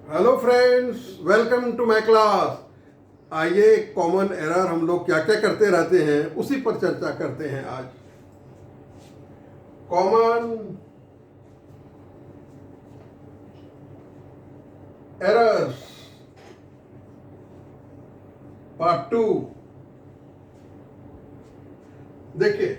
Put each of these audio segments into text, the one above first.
Hello friends, welcome to my class. आइए, common error हम लोग क्या क्या करते रहते हैं उसी पर चर्चा करते हैं आज। Common errors part 2। देखिए,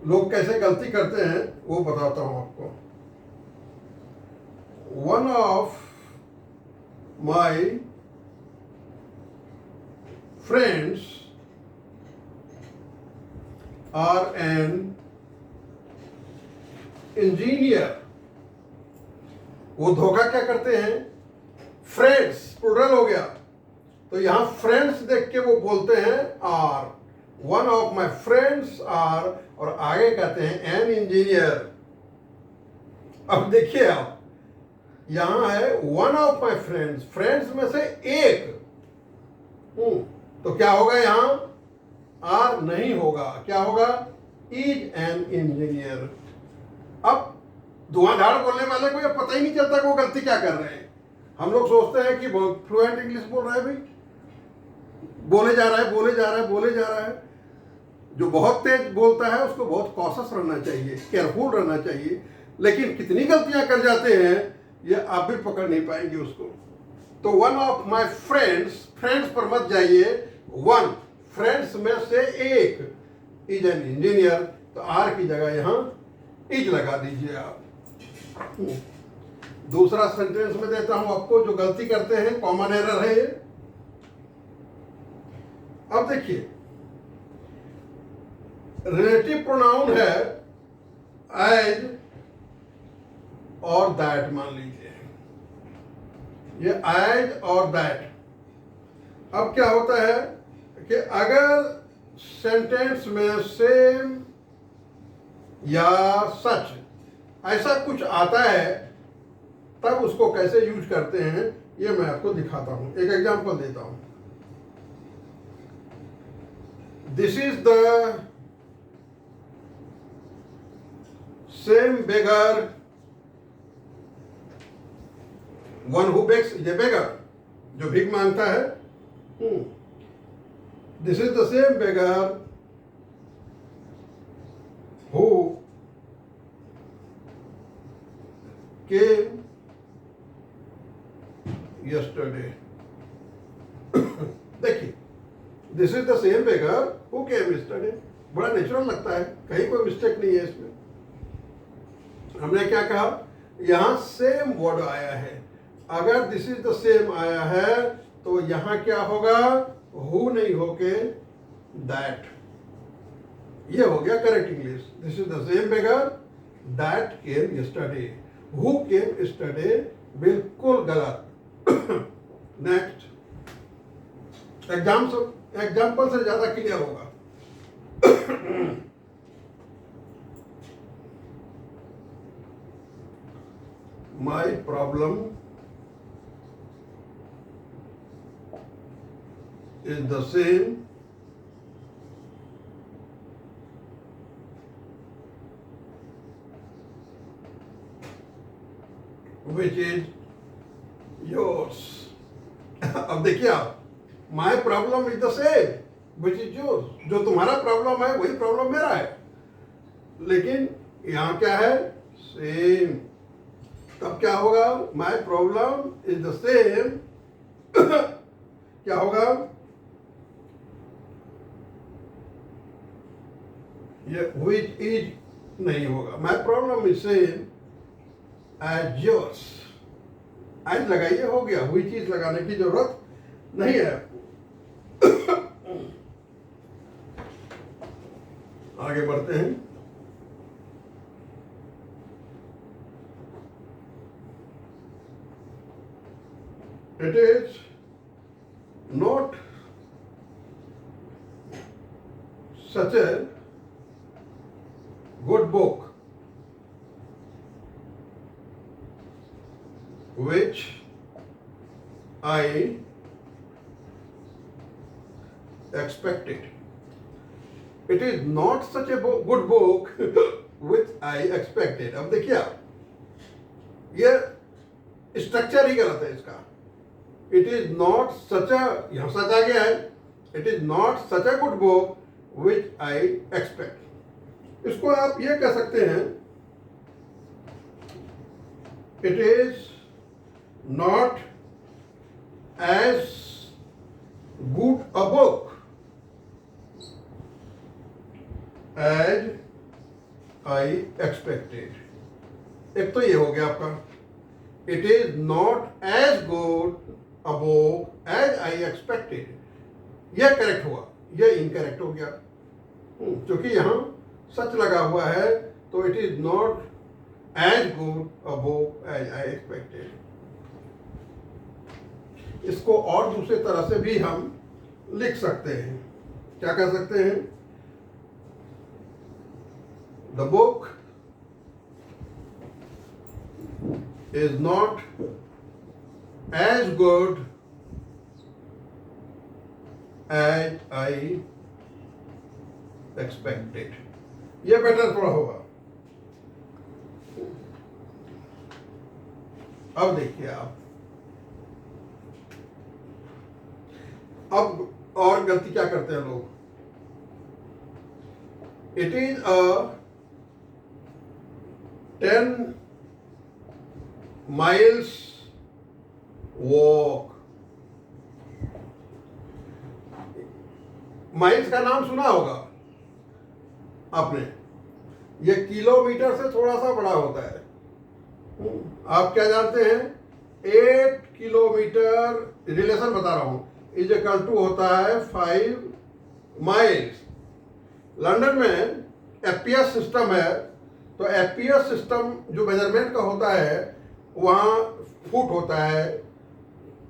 लोग कैसे गलती करते हैं वो बताता हूं आपको। One of my friends are an engineer. वो धोखा क्या करते हैं, फ्रेंड्स प्लुरल हो गया तो यहां फ्रेंड्स देख के वो बोलते हैं are. One of my friends are, और आगे कहते हैं एन इंजीनियर। अब देखिए आप, यहां है one of my friends, friends में से एक। तो क्या होगा, यहां आर नहीं होगा, क्या होगा, इज एन इंजीनियर। अब धुआंधार बोलने वाले को ये पता ही नहीं चलता कि वो गलती क्या कर रहे हैं। हम लोग सोचते हैं कि बहुत फ्लुएंट इंग्लिश बोल रहा है, भाई बोले जा रहा है बोले जा रहा है बोले जा रहा है। जो बहुत तेज बोलता है उसको बहुत कॉशस रहना चाहिए, केयरफुल रहना चाहिए। लेकिन कितनी गलतियां कर जाते हैं ये आप भी पकड़ नहीं पाएंगे उसको। तो one of my friends, friends पर मत जाइए, वन फ्रेंड्स में से एक इज एन इंजीनियर, तो आर की जगह यहां इज लगा दीजिए आप। दूसरा सेंटेंस में देता हूं आपको, जो गलती करते हैं, कॉमन एरर है ये। अब देखिए, रिलेटिव प्रोनाउन है एज और दैट, मान लीजिए ये एज और दैट। अब क्या होता है कि अगर सेंटेंस में सेम या सच ऐसा कुछ आता है तब उसको कैसे यूज करते हैं ये मैं आपको दिखाता हूं। एक एग्जांपल देता हूं। This is the same beggar, one who begs is a beggar, जो भीख मांगता है। This is the same beggar who came yesterday। देखिए, this is the same beggar who came yesterday, बड़ा नेचुरल लगता है, कहीं कोई मिस्टेक नहीं है इसमें। हमने क्या कहा, यहां सेम वर्ड आया है। अगर दिस इज द सेम आया है तो यहां क्या होगा, हु नहीं होके दैट। ये हो गया correct English. This is the same beggar that came yesterday, who came yesterday बिल्कुल गलत। नेक्स्ट एग्जाम्पल से ज्यादा क्लियर होगा। My problem is the same which is yours. अब देखिए आप, माई problem is the same which is yours, जो तुम्हारा प्रॉब्लम है वही प्रॉब्लम मेरा है, लेकिन यहां क्या है, सेम। तब क्या होगा, my problem is the same क्या होगा, ये विच इज नहीं होगा, my problem is same as yours. As लगाइए, हो गया, हुई चीज लगाने की जरूरत नहीं है आपको। आगे बढ़ते हैं। It is not such a good book which I expected. It is not such a good book which I expected. अब देखिए आप, ये स्ट्रक्चर ही गलत है इसका. It is not such a, यहां सच आ गया है, it is not such a good book which I expect. इसको आप ये कह सकते हैं, it is not as good a book as I expected. एक तो ये हो गया आपका, it is not as good a book as I expected. यह करेक्ट हुआ, यह इनकरेक्ट हो गया. क्योंकि यहां सच लगा हुआ है, तो it is not as good a book as I expected. इसको और दूसरे तरह से भी हम लिख सकते हैं. क्या कह सकते हैं? The book is not as good as I expected. ये बेटर थोड़ा होगा. अब देखिए आप, अब और गलती क्या करते हैं लोग? It is a 10 miles walk. Miles का नाम सुना होगा आपने. ये किलोमीटर से थोड़ा सा बड़ा होता है. आप क्या जानते हैं? 8 किलोमीटर, रिलेशन बता रहा हूं, इज इक्वल टू होता है 5 माइल्स. लंदन में एफपीएस सिस्टम है, तो एफपीएस सिस्टम जो मेजरमेंट का होता है, वहाँ फुट होता है,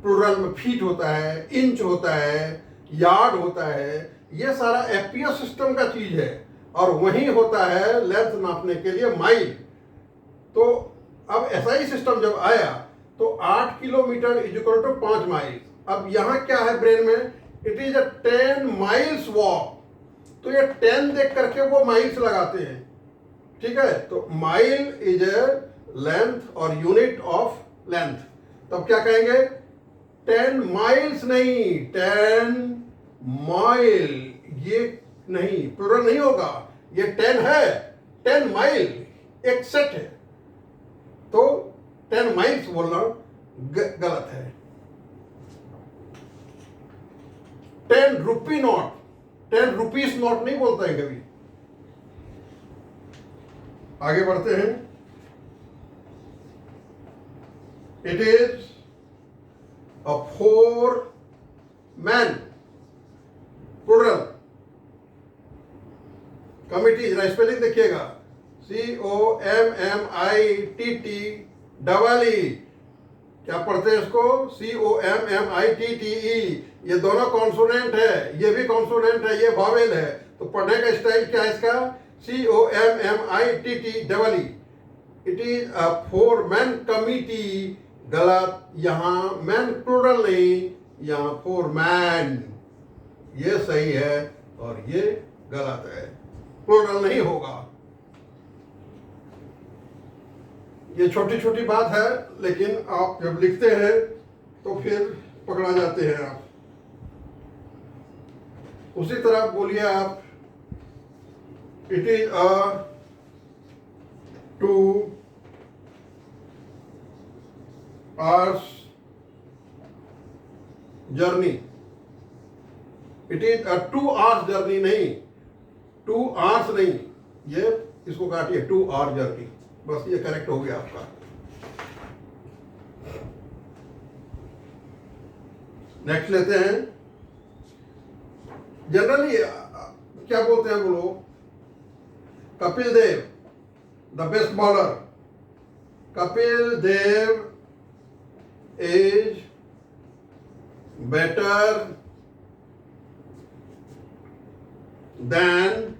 प्लूरल में फीट होता है, इंच होता है, यार्ड होता है. ये सारा एफपीएस सिस्टम का चीज है. और वहीं होता है लेंथ नापने के लिए माइल. तो अब एसआई सिस्टम जब आया तो 8 kilometre is equal to 5 mile. अब यहाँ क्या है ब्रेन में? It is a 10 miles walk. तो ये 10 देख करके वो माइल्स लगाते हैं. ठीक है, तो माइल इज ए लेंथ और यूनिट ऑफ लेंथ. तब क्या कहेंगे? 10 माइल्स नहीं, 10 माइल. ये नहीं, प्लूरल नहीं होगा, ये 10 है. 10 माइल एक सेट है, तो 10 माइल्स बोलना गलत है. 10 रुपी नोट, 10 रुपीस नोट नहीं बोलता है कभी. आगे बढ़ते हैं. It is a 4 man plural committee. जरा स्पेलिंग देखिएगा, COMMITT. क्या पढ़ते हैं इसको? COMMITTE. ये दोनों कॉन्सोनेंट है, ये भी कॉन्सोनेंट है, ये वावेल है. तो पढ़ने का स्टाइल क्या है इसका? COMMITTE. It is a 4 man committee. गलत. यहां मैन प्लूरल नहीं, यहां 4 मैन. ये सही है और ये गलत है, प्लूरल नहीं होगा. ये छोटी छोटी बात है, लेकिन आप जब लिखते हैं तो फिर पकड़ा जाते हैं आप. उसी तरह बोलिए आप, it is a 2 hours journey. It is a 2 hours journey नहीं, 2 hours नहीं, ये इसको काटिए, 2 hour जर्नी. बस ये करेक्ट हो गया आपका. नेक्स्ट लेते हैं. जनरली क्या बोलते हैं वो लोग? Kapil Dev the best bowler. Kapil Dev is better than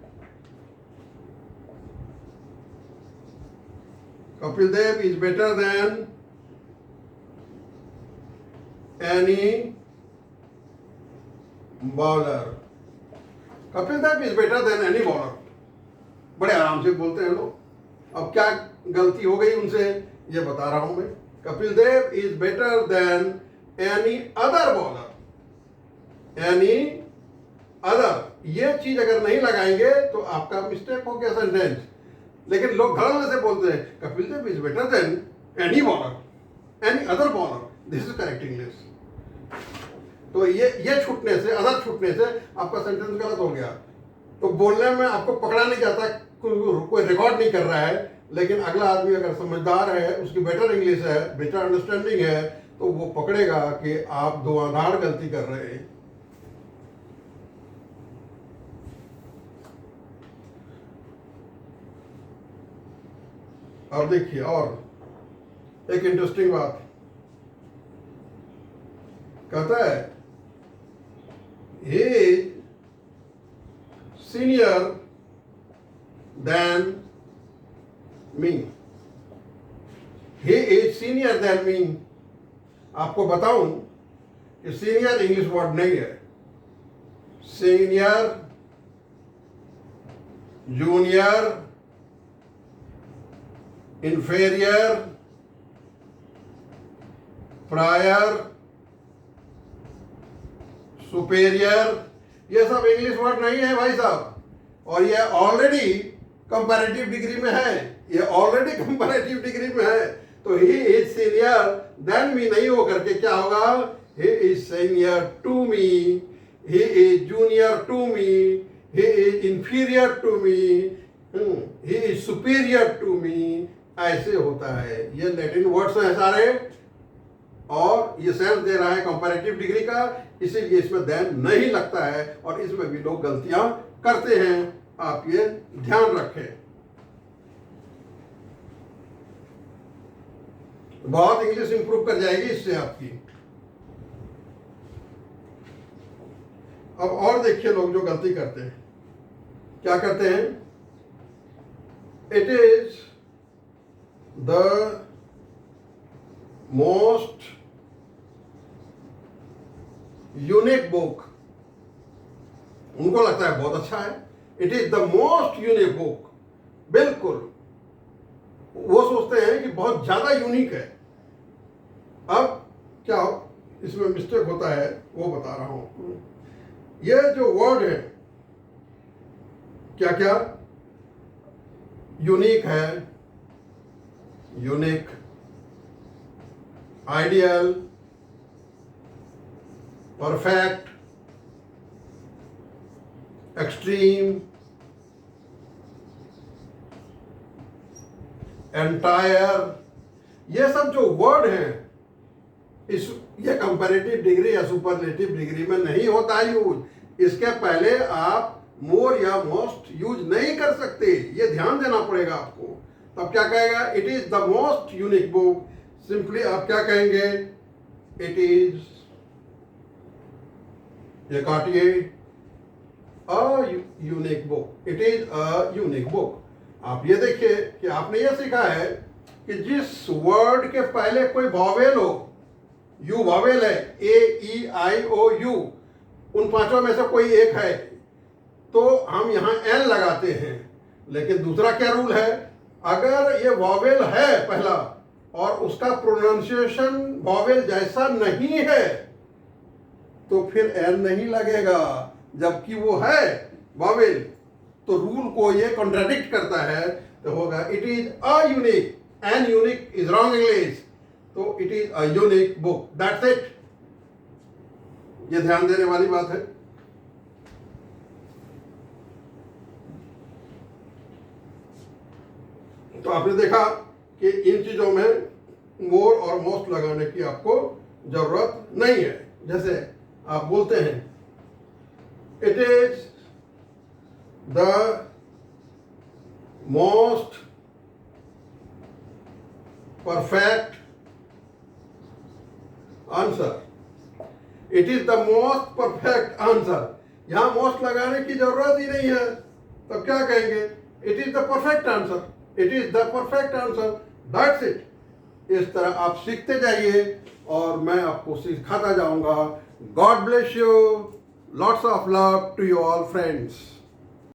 Kapil Dev is better than any bowler. Kapil Dev is better than any bowler. बड़े आराम से बोलते हैं लोग. अब क्या गलती हो गई उनसे, ये बता रहा हूं मैं. Kapil Dev is better than any other bowler, any other, ये चीज अगर नहीं लगाएंगे तो आपका मिस्टेक हो गया सेंटेंस। लेकिन लोग धड़ल्ले से बोलते हैं Kapil Dev is better than any bowler, any other bowler, this is correct English. तो ये छूटने से, अदर छूटने से आपका सेंटेंस गलत हो गया। तो बोलने में आपको पकड़ा नहीं जाता, कोई रिकॉर्ड नहीं कर रहा है, लेकिन अगला आदमी अगर समझदार है, उसकी बेटर इंग्लिश है, बेटर अंडरस्टैंडिंग है, तो वो पकड़ेगा कि आप धुआंधार गलती कर रहे हैं। अब देखिए और एक इंटरेस्टिंग बात कहता है, he is senior than me, he is senior than me। आपको बताऊं कि सीनियर इंग्लिश वर्ड नहीं है, senior, junior, inferior, prior, superior, ये सब इंग्लिश वर्ड नहीं है भाई साहब। और ये ऑलरेडी कंपैरेटिव डिग्री में है, ये ऑलरेडी कंपैरेटिव डिग्री में है। तो he is senior than me नहीं हो करके क्या होगा, he is senior to me, he is junior to me, he is inferior to me, he is superior to me, ऐसे होता है। ये लैटिन वर्ड्स हैं सारे, और ये सेंस दे रहा है कंपैरेटिव डिग्री का, इसीलिए इसमें देन नहीं लगता है, और इसमें भी लोग गलतियां करते हैं, आप ये ध्यान रखें। बहुत इंग्लिश इंप्रूव कर जाएगी इससे आपकी। अब और देखिए लोग जो गलती करते हैं, क्या करते हैं, it is the most unique book, उनको लगता है बहुत अच्छा है, it is the most unique book, बिल्कुल वो सोचते हैं कि बहुत ज्यादा यूनिक है। अब क्या इसमें मिस्टेक होता है वो बता रहा हूं। ये जो वर्ड है, क्या क्या, यूनिक है, unique, ideal, perfect, extreme, entire, ये सब जो वर्ड हैं, ये कंपैरेटिव डिग्री या सुपरलेटिव डिग्री में नहीं होता यूज। इसके पहले आप मोर या मोस्ट यूज नहीं कर सकते, ये ध्यान देना पड़ेगा आपको। तब क्या कहेगा, it is the most unique book, simply आप क्या कहेंगे, इट इज, ये काटिए, a unique book, it is a unique book. आप ये देखिए कि आपने ये सीखा है कि जिस वर्ड के पहले कोई वॉवेल हो, यू वॉवेल है, ए ई आई ओ यू, उन पांचों में से कोई एक है तो हम यहां एन लगाते हैं। लेकिन दूसरा क्या रूल है, अगर ये वॉवेल है पहला और उसका प्रोनाउंसिएशन वॉवेल जैसा नहीं है तो फिर एन नहीं लगेगा, जबकि वो है वॉवेल, तो रूल को ये कॉन्ट्राडिक्ट करता है, तो होगा it is a unique, an unique is wrong English, तो it is a unique book, that's it. ये ध्यान देने वाली बात है। तो आपने देखा कि इन चीजों में मोर और मोस्ट लगाने की आपको जरूरत नहीं है। जैसे आप बोलते हैं, it is the most perfect answer, it is the most perfect answer, यहां मोस्ट लगाने की जरूरत ही नहीं है। तब क्या कहेंगे, it is the perfect answer, it is the perfect answer, that's it. इस तरह आप सीखते जाइए और मैं आपको सिखाता जाऊंगा। God bless you, lots of love to you all friends.